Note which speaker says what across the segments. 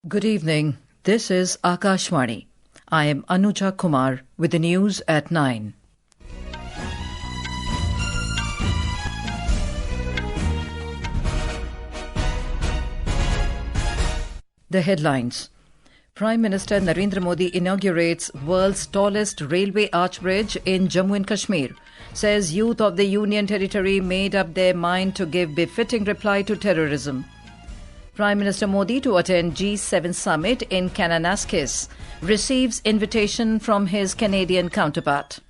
Speaker 1: Good evening. This is Akashvani. I am Anuja Kumar with the news at 9. The headlines. Prime Minister Narendra Modi inaugurates world's tallest railway arch bridge in Jammu and Kashmir. Says youth of the Union Territory made up their mind to give befitting reply to terrorism. Prime Minister Modi to attend G7 summit in Kananaskis receives invitation from his Canadian counterpart.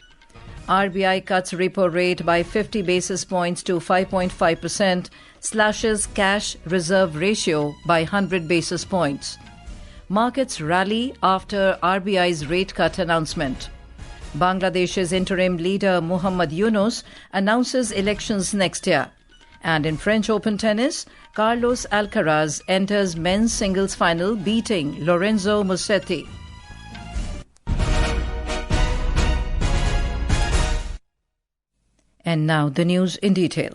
Speaker 1: RBI cuts repo rate by 50 basis points to 5.5%, slashes cash reserve ratio by 100 basis points. Markets rally after RBI's rate cut announcement. Bangladesh's interim leader Muhammad Yunus announces elections next year. And in French Open tennis, Carlos Alcaraz enters men's singles final beating Lorenzo Musetti. And now the news in detail.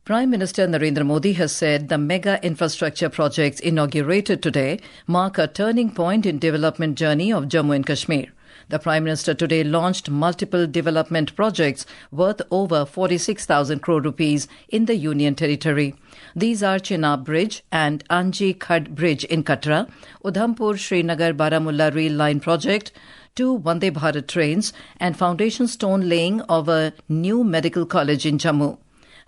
Speaker 1: Prime Minister Narendra Modi has said the mega infrastructure projects inaugurated today mark a turning point in development journey of Jammu and Kashmir. The Prime Minister today launched multiple development projects worth over 46,000 crore rupees in the Union Territory. These are Chenab Bridge and Anji Khad Bridge in Katra, Udhampur-Srinagar Baramulla Rail Line Project, 2 Vande Bharat trains and foundation stone laying of a new medical college in Jammu.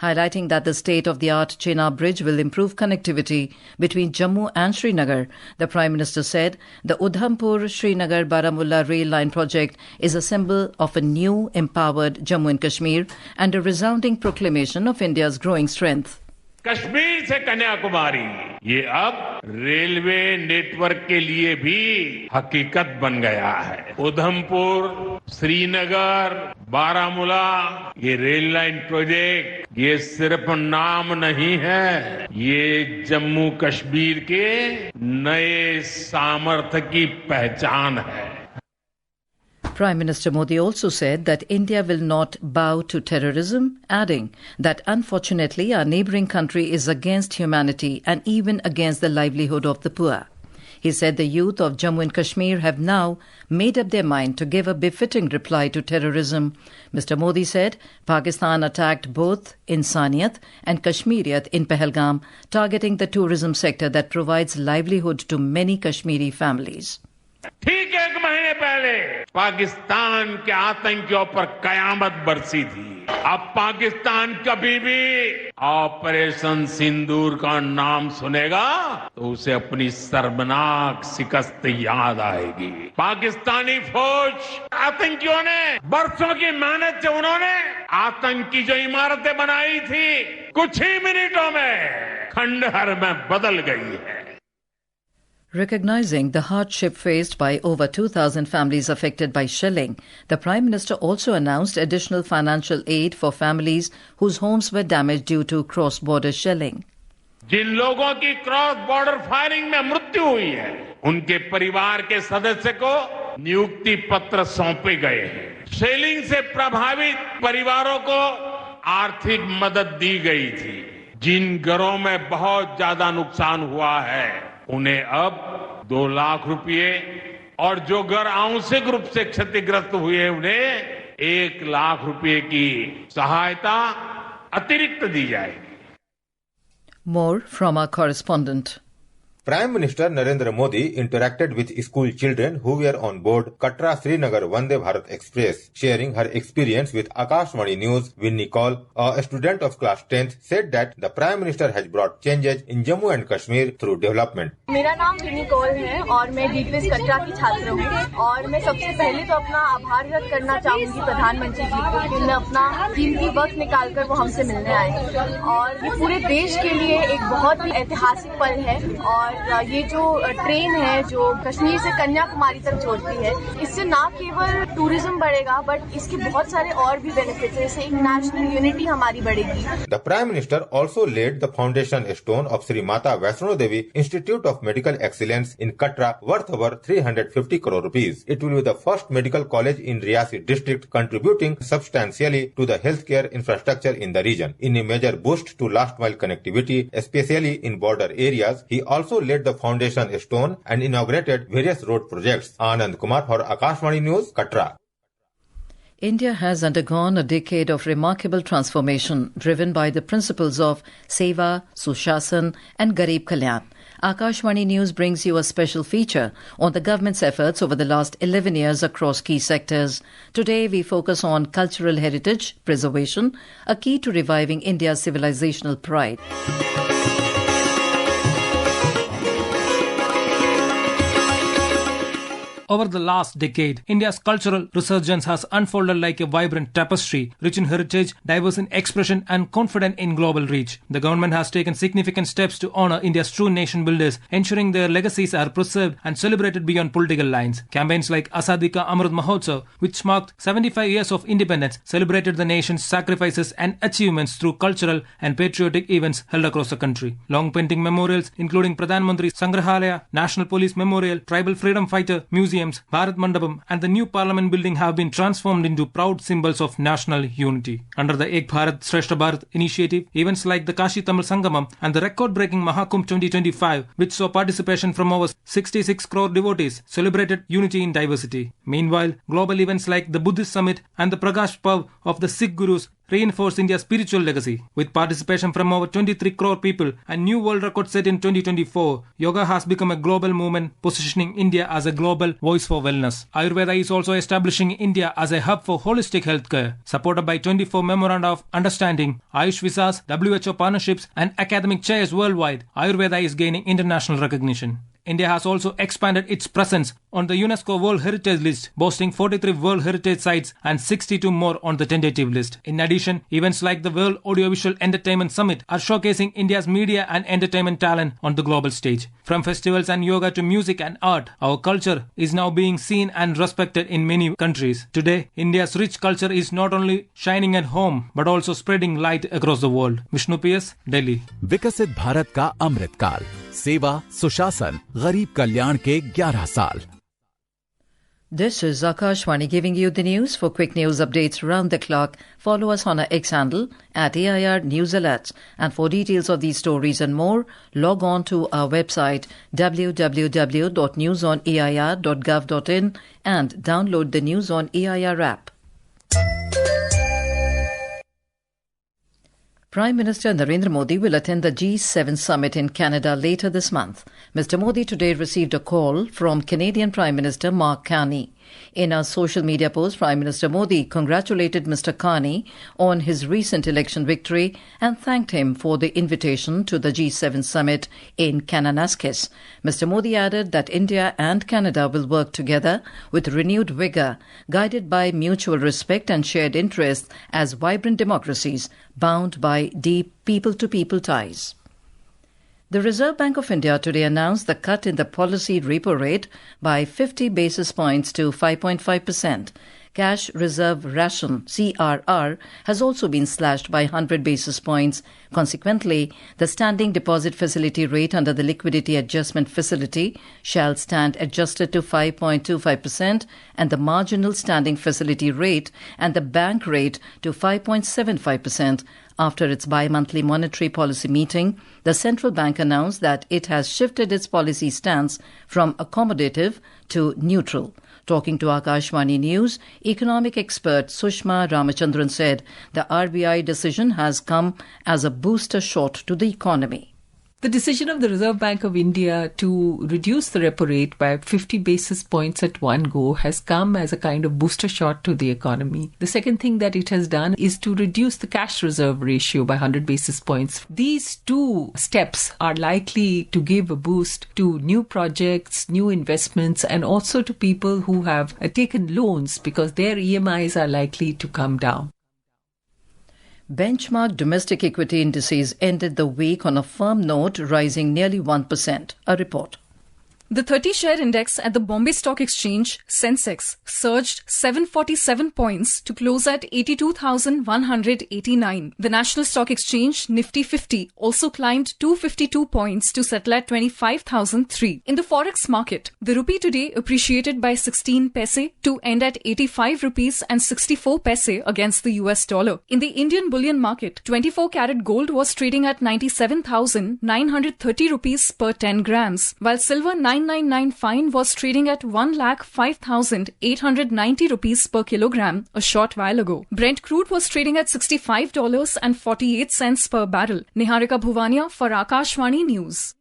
Speaker 1: Highlighting that the state-of-the-art Chenab Bridge will improve connectivity between Jammu and Srinagar, the Prime Minister said the Udhampur-Srinagar Baramulla Rail Line project is a symbol of a new, empowered Jammu and Kashmir and a resounding proclamation of India's growing strength.
Speaker 2: Kashmir से कन्याकुमारी ये अब railway network के लिए भी हकीकत बन गया है। उधमपुर, श्रीनगर, बारामूला ये रेल लाइन प्रोजेक्ट ये सिर्फ नाम नहीं है, ये जम्मू कश्मीर के नए सामर्थ्य की पहचान है।
Speaker 1: Prime Minister Modi also said that India will not bow to terrorism, adding that unfortunately our neighbouring country is against humanity and even against the livelihood of the poor. He said the youth of Jammu and Kashmir have now made up their mind to give a befitting reply to terrorism. Mr. Modi said Pakistan attacked both Insaniyat and Kashmiriyat in Pahalgam, targeting the tourism sector that provides livelihood to many Kashmiri families.
Speaker 2: ठीक 1 महीने पहले पाकिस्तान के आतंकियों पर कयामत बरसी थी। अब पाकिस्तान कभी भी ऑपरेशन सिंदूर का नाम सुनेगा तो उसे अपनी शर्मनाक शिकस्त याद आएगी। पाकिस्तानी फौज आतंकियों ने बरसों की मेहनत से उन्होंने आतंकी जो इमारतें बनाई थी कुछ ही मिनटों में खंडहर में बदल गई है।
Speaker 1: Recognizing the hardship faced by over 2,000 families affected by shelling, the Prime Minister also announced additional financial aid for families whose homes were damaged due to cross-border shelling.
Speaker 2: जिन लोगों की क्रॉस बॉर्डर फायरिंग में मृत्यु हुई है, उनके परिवार के सदस्य को नियुक्ति पत्र सौंपे गए हैं। शेलिंग से प्रभावित परिवारों को आर्थिक मदद दी गई थी। जिन घरों में बहुत ज्यादा नुकसान हुआ है उन्हें अब 2 लाख रुपए और जो घर आंशिक रूप से क्षतिग्रस्त हुए उन्हें 1 लाख रुपए की सहायता अतिरिक्त दी जाएगी।
Speaker 1: More from our correspondent.
Speaker 3: Prime Minister Narendra Modi interacted with school children who were on board Katra-Srinagar Vande Bharat Express. Sharing her experience with Akashvani News, Winnie Kaul, a student of class 10th, said that the Prime Minister has brought changes in Jammu and Kashmir through development.
Speaker 4: मेरा नाम विनी कौल है और मैं DPS Katra की छात्र हूँ और मैं सबसे पहले तो अपना आभार व्यक्त करना चाहूंगी प्रधानमंत्री जी को कि उन्होंने अपना कीमती वक्त निकालकर वो हमसे मिलने आए और ये पूरे देश के लिए एक बहुत ही ऐतिहासिक पल है। और ये जो ट्रेन है जो कश्मीर से कन्याकुमारी तक जोड़ती है, इससे न केवल टूरिज्म बढ़ेगा बट इसके बहुत सारे और भी बेनिफिट्स है। इससे एक नेशनल यूनिटी हमारी बढ़ेगी।
Speaker 3: The Prime Minister also laid the foundation stone of Sri Mata Vaishno Devi Institute of Medical Excellence in Katra, worth over 350 crore rupees. It will be the first medical college in Riyasi district, contributing substantially to the healthcare infrastructure in the region. In a major boost to last mile connectivity, especially in border areas, he also also laid the foundation stone and inaugurated various road projects. Anand Kumar for Akashvani News, Katra.
Speaker 1: India has undergone a decade of remarkable transformation driven by the principles of Seva, Sushasan and Garib Kalyan. Akashvani News brings you a special feature on the government's efforts over the last 11 years across key sectors. Today we focus on cultural heritage preservation, a key to reviving India's civilizational pride.
Speaker 5: Over the last decade, India's cultural resurgence has unfolded like a vibrant tapestry, rich in heritage, diverse in expression and confident in global reach. The government has taken significant steps to honour India's true nation builders, ensuring their legacies are preserved and celebrated beyond political lines. Campaigns like Azadi Ka Amrit Mahotsav, which marked 75 years of independence, celebrated the nation's sacrifices and achievements through cultural and patriotic events held across the country. Long painting memorials, including Pradhan Mantri Sangrahalaya, National Police Memorial, Tribal Freedom Fighter Museum, Bharat Mandapam and the new Parliament building have been transformed into proud symbols of national unity. Under the Ek Bharat Shrestha Bharat initiative, events like the Kashi Tamil Sangamam and the record-breaking Mahakumbh 2025, which saw participation from over 66 crore devotees, celebrated unity in diversity. Meanwhile, global events like the Buddhist Summit and the Prakash Parv of the Sikh Gurus reinforce India's spiritual legacy. With participation from over 23 crore people and new world record set in 2024, yoga has become a global movement, positioning India as a global voice for wellness. Ayurveda is also establishing India as a hub for holistic healthcare. Supported by 24 Memoranda of Understanding, Ayush Visas, WHO partnerships and academic chairs worldwide, Ayurveda is gaining international recognition. India has also expanded its presence on the UNESCO World Heritage List, boasting 43 World Heritage Sites and 62 more on the tentative list. In addition, events like the World Audiovisual Entertainment Summit are showcasing India's media and entertainment talent on the global stage. From festivals and yoga to music and art, our culture is now being seen and respected in many countries. Today, India's rich culture is not only shining at home, but also spreading light across the world. Vishnu PS, Delhi.
Speaker 6: विकसित भारत का अमृत काल, सेवा, सुशासन, गरीब कल्याण के 11 साल.
Speaker 1: This is Akashvani giving you the news. For quick news updates round the clock, follow us on our X handle at AIR News Alerts. And for details of these stories and more, log on to our website www.newsonair.gov.in and download the News on AIR app. Prime Minister Narendra Modi will attend the G7 summit in Canada later this month. Mr. Modi today received a call from Canadian Prime Minister Mark Carney. In a social media post, Prime Minister Modi congratulated Mr. Carney on his recent election victory and thanked him for the invitation to the G7 summit in Kananaskis. Mr. Modi added that India and Canada will work together with renewed vigour, guided by mutual respect and shared interests as vibrant democracies bound by deep people-to-people ties. The Reserve Bank of India today announced the cut in the policy repo rate by 50 basis points to 5.5%. Cash Reserve Ration (CRR) has also been slashed by 100 basis points. Consequently, the standing deposit facility rate under the Liquidity Adjustment Facility shall stand adjusted to 5.25% and the marginal standing facility rate and the bank rate to 5.75%. After its bi-monthly monetary policy meeting, the central bank announced that it has shifted its policy stance from accommodative to neutral. Talking to Akashvani News, economic expert Sushma Ramachandran said the RBI decision has come as a booster shot to the economy.
Speaker 7: The decision of the Reserve Bank of India to reduce the repo rate by 50 basis points at one go has come as a kind of booster shot to the economy. The second thing that it has done is to reduce the cash reserve ratio by 100 basis points. These two steps are likely to give a boost to new projects, new investments, and also to people who have taken loans because their EMIs are likely to come down.
Speaker 1: Benchmark domestic equity indices ended the week on a firm note, rising nearly 1%. A report.
Speaker 8: The 30-share index at the Bombay Stock Exchange, Sensex, surged 747 points to close at 82,189. The National Stock Exchange, Nifty 50, also climbed 252 points to settle at 25,003. In the forex market, the rupee today appreciated by 16 paise to end at 85 rupees and 64 paise against the US dollar. In the Indian bullion market, 24-carat gold was trading at 97,930 rupees per 10 grams, while silver 999 fine was trading at 1,05,890 rupees per kilogram a short while ago. Brent crude was trading at $65.48 per barrel. Niharika Bhuvania for Akashvani News.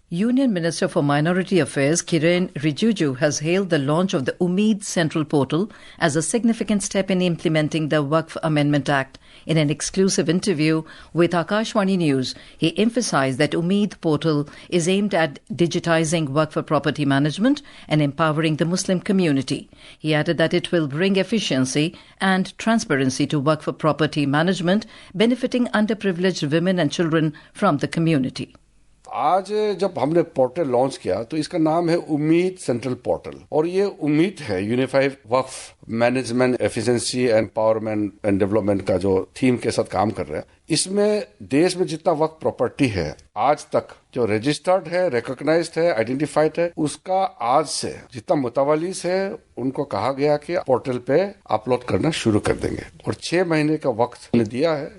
Speaker 1: Union Minister for Minority Affairs Kiren Rijiju has hailed the launch of the Umeed Central Portal as a significant step in implementing the Waqf Amendment Act. In an exclusive interview with Akashvani News, he emphasized that Umeed Portal is aimed at digitizing Waqf property management and empowering the Muslim community. He added that it will bring efficiency and transparency to Waqf property management, benefiting underprivileged women and children from the community.
Speaker 9: आज जब हमने portal launch किया तो इसका नाम है उम्मीद central portal और ये उम्मीद है unified Waqf management efficiency empowerment and development का जो थीम के साथ काम कर रहा है। इसमें देश में जितना वक्फ प्रॉपर्टी है आज तक जो रजिस्टर्ड है, रिकॉग्नाइज्ड है, आइडेंटिफाइड है, उसका आज से जितना मुतवलिस है उनको कहा गया कि पोर्टल पे अपलोड करना शुरू कर देंगे और 6 महीने का वक्त दिया है।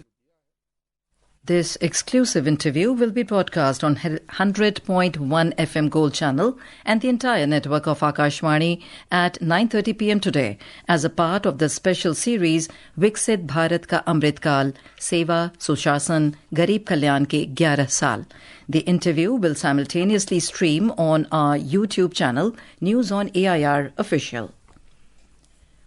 Speaker 1: This exclusive interview will be broadcast on 100.1 FM Gold channel and the entire network of Akashvani at 9:30 p.m. today as a part of the special series Viksit Bharat Ka Amrit Kaal, Seva, Sushasan, Garib Kalyan Ke 11 Saal. The interview will simultaneously stream on our YouTube channel, News on AIR Official.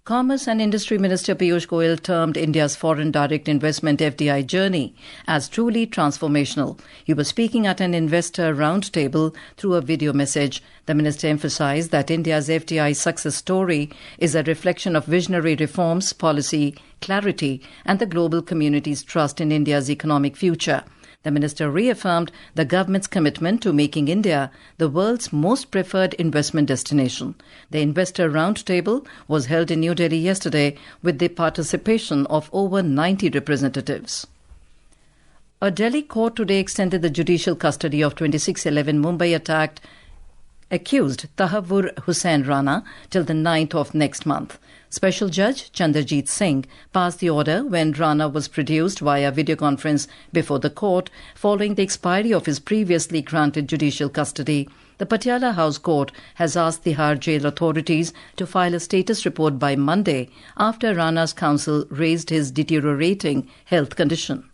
Speaker 1: Commerce and Industry Minister Piyush Goyal termed India's foreign direct investment FDI journey as truly transformational. He was speaking at an investor roundtable through a video message. The minister emphasized that India's FDI success story is a reflection of visionary reforms, policy, clarity, and the global community's trust in India's economic future. The minister reaffirmed the government's commitment to making India the world's most preferred investment destination. The investor roundtable was held in New Delhi yesterday with the participation of over 90 representatives. A Delhi court today extended the judicial custody of 26/11 Mumbai attack accused Tahavur Hussain Rana till the 9th of next month. Special Judge Chandrajit Singh passed the order when Rana was produced via video conference before the court following the expiry of his previously granted judicial custody. The Patiala House Court has asked the Har Jail authorities to file a status report by Monday after Rana's counsel raised his deteriorating health condition.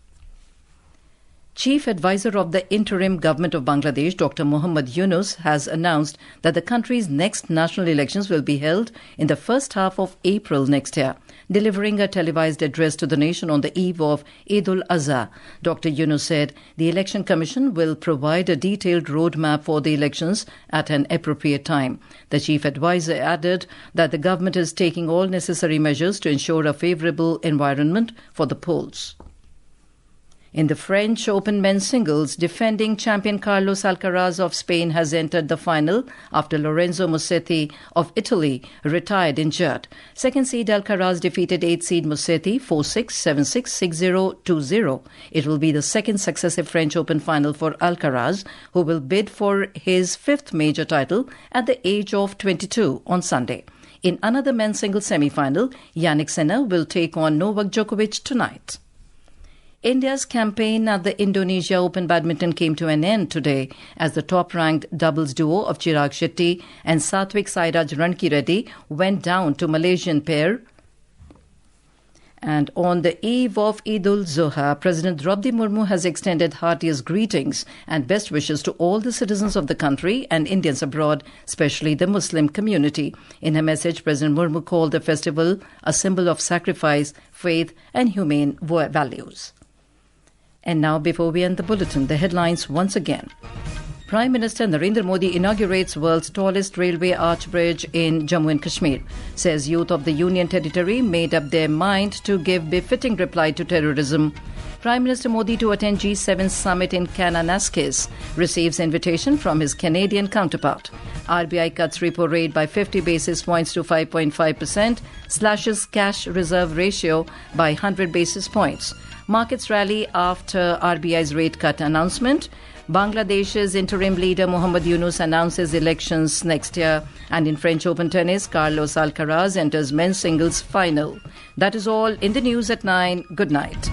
Speaker 1: Chief Advisor of the Interim Government of Bangladesh, Dr. Muhammad Yunus, has announced that the country's next national elections will be held in the first half of April next year. Delivering a televised address to the nation on the eve of Eid al-Azha, Dr. Yunus said the Election Commission will provide a detailed roadmap for the elections at an appropriate time. The Chief Advisor added that the government is taking all necessary measures to ensure a favourable environment for the polls. In the French Open men's singles, defending champion Carlos Alcaraz of Spain has entered the final after Lorenzo Musetti of Italy retired injured. Second seed Alcaraz defeated 8th seed Musetti 4-6, 7-6, 6-0, 2-0. It will be the second successive French Open final for Alcaraz, who will bid for his 5th major title at the age of 22 on Sunday. In another men's singles semi-final, Yannick Sinner will take on Novak Djokovic tonight. India's campaign at the Indonesia Open Badminton came to an end today as the top-ranked doubles duo of Chirag Shetty and Satvik Sairaj Rankireddy went down to Malaysian pair. And on the eve of Eid al-Zuha, President Draupadi Murmu has extended heartiest greetings and best wishes to all the citizens of the country and Indians abroad, especially the Muslim community. In her message, President Murmu called the festival a symbol of sacrifice, faith and humane values. And now, before we end the bulletin, the headlines once again. Prime Minister Narendra Modi inaugurates world's tallest railway arch bridge in Jammu and Kashmir. Says youth of the Union Territory made up their mind to give befitting reply to terrorism. Prime Minister Modi to attend G7 summit in Kananaskis receives invitation from his Canadian counterpart. RBI cuts repo rate by 50 basis points to 5.5%, slashes cash reserve ratio by 100 basis points. Markets rally after RBI's rate cut announcement. Bangladesh's interim leader Muhammad Yunus announces elections next year. And in French Open tennis, Carlos Alcaraz enters men's singles final. That is all in the news at 9. Good night.